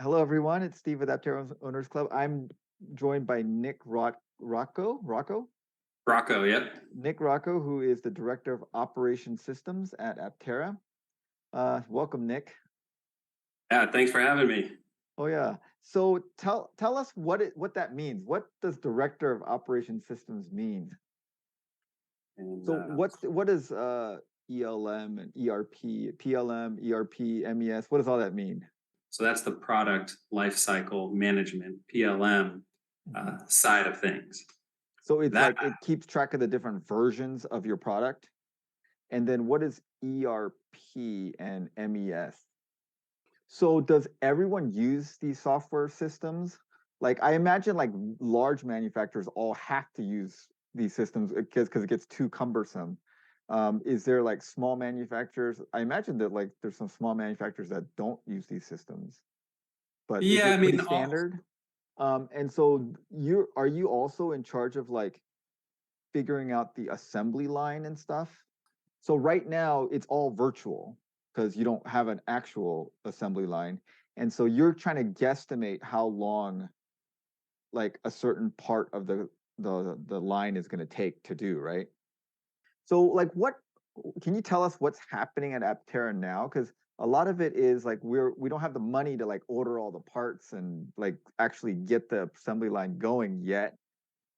Hello, everyone. It's Steve with Aptera Owners Club. I'm joined by Rocco, Rocco, yep. Nick Rocco, who is the Director of Operation Systems at Aptera. Welcome, Nick. Yeah, thanks for having me. Oh yeah. So tell us what that means. What does Director of Operation Systems mean? And So what is ELM and ERP, PLM, ERP, MES? What does all that mean? so that's the product lifecycle management, PLM Mhm. side of things. So it's That like it keeps track of the different versions of your product. And then what is ERP and MES? So does everyone use these software systems? Like I imagine like large manufacturers all have to use these systems because it gets too cumbersome. Is there like small manufacturers? I imagine that like there's some small manufacturers that don't use these systems, but is yeah, I it pretty mean, standard? And so are you also in charge of like figuring out the assembly line and stuff? So right now it's all virtual because you don't have an actual assembly line. And so you're trying to guesstimate how long like a certain part of the line is going to take to do, right? So like what can you tell us what's happening at Aptera now? Because a lot of it is like we don't have the money to like order all the parts and like actually get the assembly line going yet.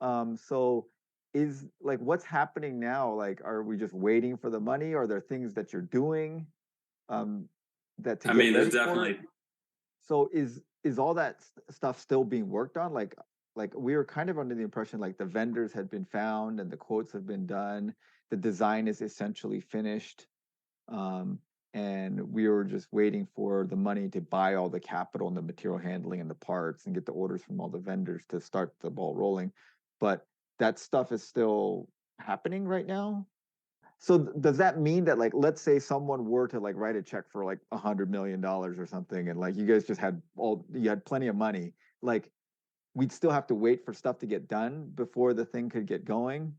So is like what's happening now? Like, are we just waiting for the money? Are there things that you're doing um that to I get mean, there's ready for it? definitely, So is all that stuff still being worked on? Like we were kind of under the impression like the vendors had been found and the quotes have been done, the design is essentially finished. Um, and we were just waiting for the money to buy all the capital and the material handling and the parts and get the orders from all the vendors to start the ball rolling. But that stuff is still happening right now. So does that mean that like let's say someone were to like write a check for like $100 million or something, and like you guys just had you had plenty of money, like we'd still have to wait for stuff to get done before the thing could get going?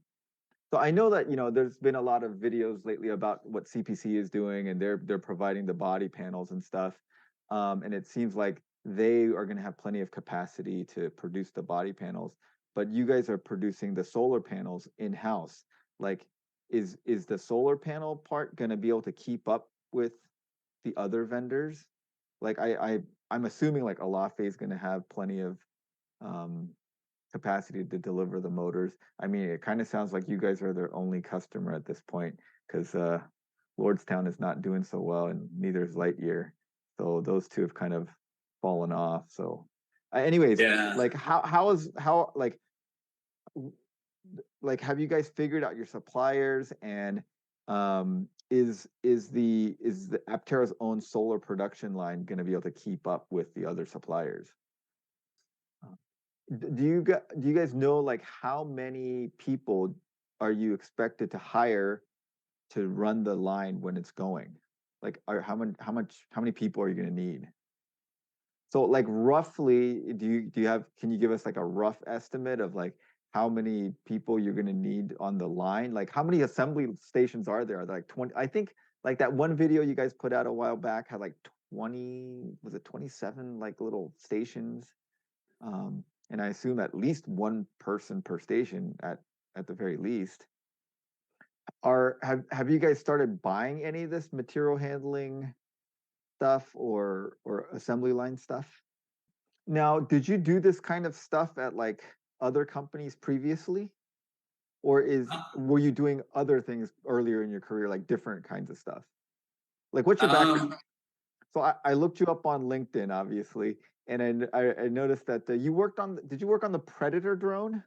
So I know that there's been a lot of videos lately about what CPC is doing, and they're providing the body panels and stuff, and it seems like they are going to have plenty of capacity to produce the body panels. But you guys are producing the solar panels in house. Like, is the solar panel part going to be able to keep up with the other vendors? Like, I'm assuming like Alafe is going to have plenty of um, capacity to deliver the motors. I mean, it kind of sounds like you guys are their only customer at this point because Lordstown is not doing so well, and neither is Lightyear. So those two have kind of fallen off. So, anyways, yeah. like how like have you guys figured out your suppliers, and is the Aptera's own solar production line going to be able to keep up with the other suppliers? Do you guys know like how many people are you expected to hire to run the line when it's going? Like, how many people are you going to need? So, like, roughly, do you have? Can you give us like a rough estimate of like how many people you're going to need on the line? Like, how many assembly stations are there? Are there like 20? I think like that one video you guys put out a while back had like 20. Was it 27 like little stations? And I assume at least one person per station at the very least. Have you guys started buying any of this material handling stuff or assembly line stuff? Now, did you do this kind of stuff at like other companies previously? Or were you doing other things earlier in your career, like different kinds of stuff? Like what's your background? Um, So I looked you up on LinkedIn, obviously, and I noticed that you worked on. Did you work on the Predator drone?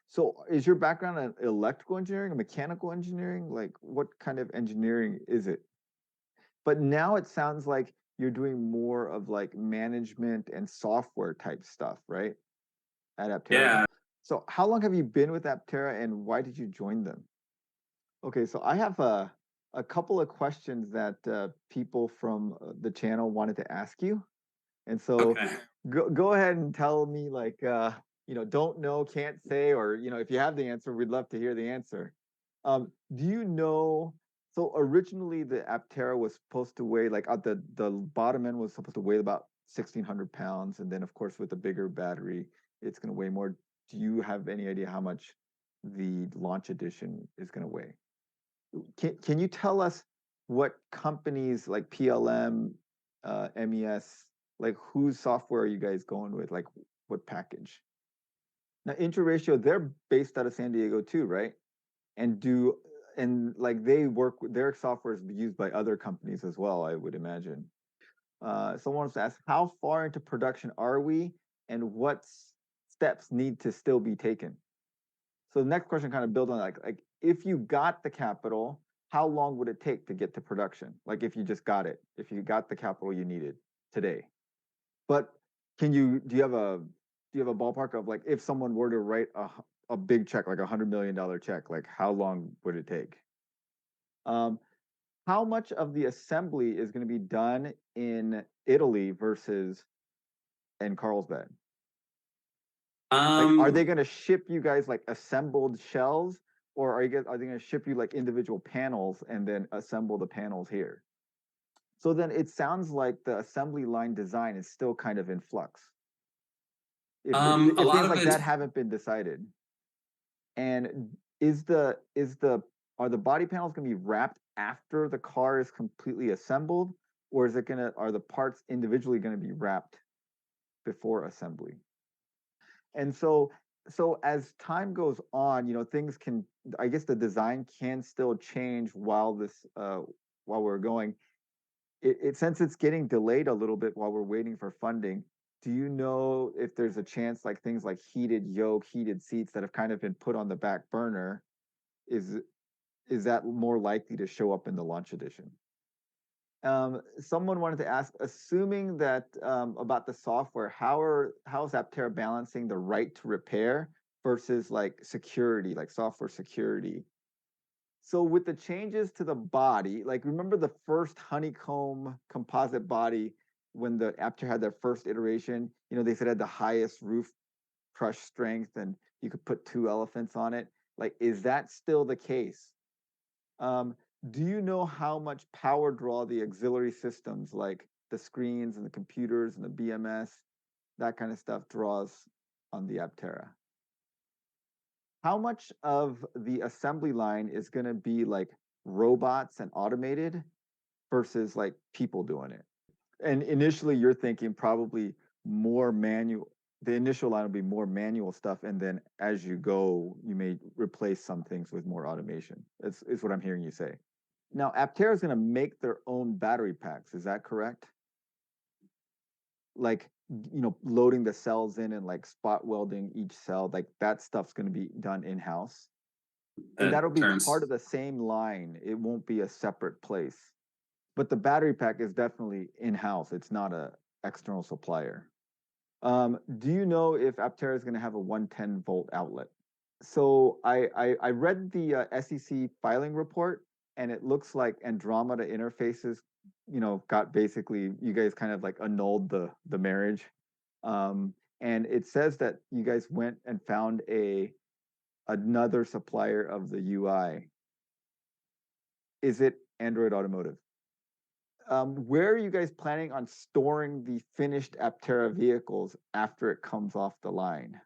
So is your background in electrical engineering or mechanical engineering? Like what kind of engineering is it? But now it sounds like you're doing more of like management and software type stuff, right? At Aptera. yeah. So how long have you been with Aptera and why did you join them? Okay, so I have a couple of questions that people from the channel wanted to ask you. And so Okay. go ahead and tell me like don't know, can't say, or if you have the answer, we'd love to hear the answer. Do you know, so originally the Aptera was supposed to weigh like at the bottom end was supposed to weigh about 1,600 pounds, and then of course with the bigger battery, it's going to weigh more. Do you have any idea how much the launch edition is going to weigh? Can you tell us what companies like PLM, MES, like whose software are you guys going with? Like what package? Now, Interratio, they're based out of San Diego too, right? And do and like they work with their software is used by other companies as well, I would imagine. Someone wants to ask, how far into production are we, and what steps need to still be taken? So the next question kind of builds on like if you got the capital, how long would it take to get to production? Like if you just got it, if you got the capital you needed today. But do you have a ballpark of like if someone were to write a big check, like $100 million check, like how long would it take? Um, how much of the assembly is going to be done in Italy versus in Carlsbad? Like, are they Um, going to ship you guys like assembled shells, or are they going to ship you like individual panels and then assemble the panels here? So then it sounds like the assembly line design is still kind of in flux. a If lot things of like it. that haven't been decided, and is the are the body panels going to be wrapped after the car is completely assembled, or are the parts individually going to be wrapped before assembly? And so as time goes on, things can, I guess the design can still change while we're going. Since it's getting delayed a little bit while we're waiting for funding, do you know if there's a chance like things like heated yoke, heated seats that have kind of been put on the back burner, is is that more likely to show up in the launch edition? Someone wanted to ask, assuming that about the software, how is Aptera balancing the right to repair versus like security, like software security? So with the changes to the body, like remember the first honeycomb composite body when the Aptera had their first iteration, they said it had the highest roof crush strength and you could put two elephants on it. Like, is that still the case? Um, do you know how much power draw the auxiliary systems like the screens and the computers and the BMS, that kind of stuff draws on the Aptera? How much of the assembly line is going to be like robots and automated versus like people doing it? And initially you're thinking probably more manual. The initial line will be more manual stuff, and then as you go, you may replace some things with more automation. Is what I'm hearing you say. Now, Aptera is going to make their own battery packs. Is that correct? Like, loading the cells in and like spot welding each cell, like that stuff's going to be done in house. And that'll That be part turns. of the same line. It won't be a separate place. But the battery pack is definitely in house. It's not a external supplier. Do you know if Aptera is going to have a 110-volt outlet? So I read the SEC filing report, and it looks like Andromeda Interfaces, got basically you guys kind of like annulled the marriage, and it says that you guys went and found another supplier of the UI. Is it Android Automotive? Where are you guys planning on storing the finished Aptera vehicles after it comes off the line?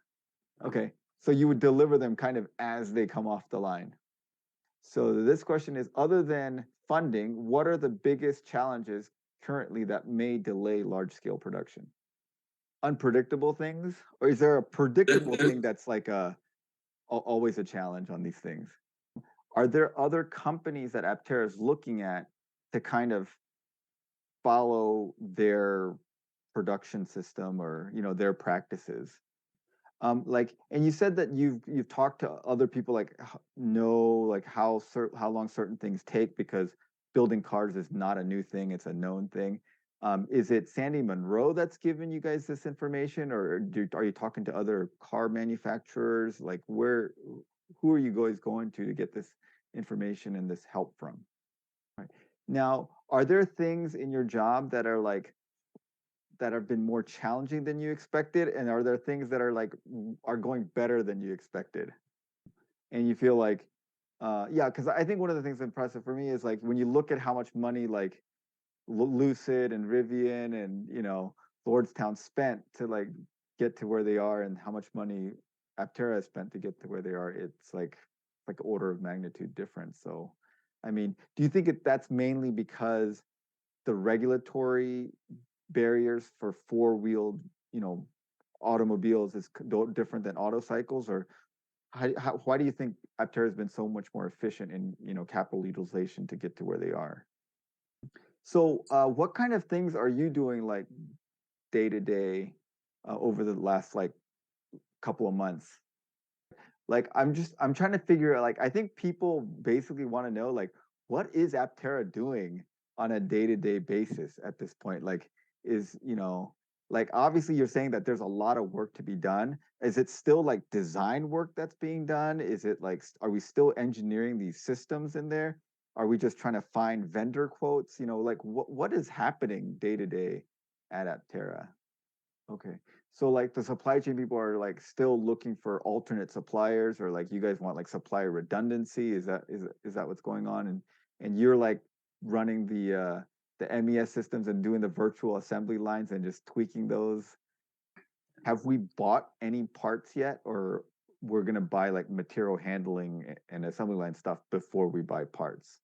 Okay, so you would deliver them kind of as they come off the line. So this question is, other than funding, what are the biggest challenges currently that may delay large-scale production? Unpredictable things? Or is there a predictable thing that's like always a challenge on these things? Are there other companies that Aptera is looking at to kind of follow their production system or their practices? And you said that you've talked to other people, like know like how long certain things take, because building cars is not a new thing, it's a known thing. Is it Sandy Monroe that's given you guys this information, or are you talking to other car manufacturers? Like who are you guys going to get this information and this help from? Right. Now, are there things in your job that have been more challenging than you expected, and are there things that are going better than you expected, and you feel like yeah, because I think one of the things impressive for me is like when you look at how much money like Lucid and Rivian and Lordstown spent to like get to where they are and how much money Aptera has spent to get to where they are, it's like order of magnitude difference. So, I mean, do you think that's mainly because the regulatory barriers for four-wheeled, you know, automobiles is different than auto cycles, or why do you think Aptera has been so much more efficient in capital utilization to get to where they are? So, what kind of things are you doing like day to day over the last like couple of months? Like, I'm trying to figure out. Like, I think people basically want to know like what is Aptera doing on a day to day basis at this point? Like, is like obviously you're saying that there's a lot of work to be done. Is it still like design work that's being done? Is it like are we still engineering these systems in there? Are we just trying to find vendor quotes? Like what is happening day to day at Aptera? Okay. So like the supply chain people are like still looking for alternate suppliers, or like you guys want like supplier redundancy. Is that what's going on? And you're like running the MES systems and doing the virtual assembly lines and just tweaking those. Have we bought any parts yet, or we're gonna buy like material handling and assembly line stuff before we buy parts?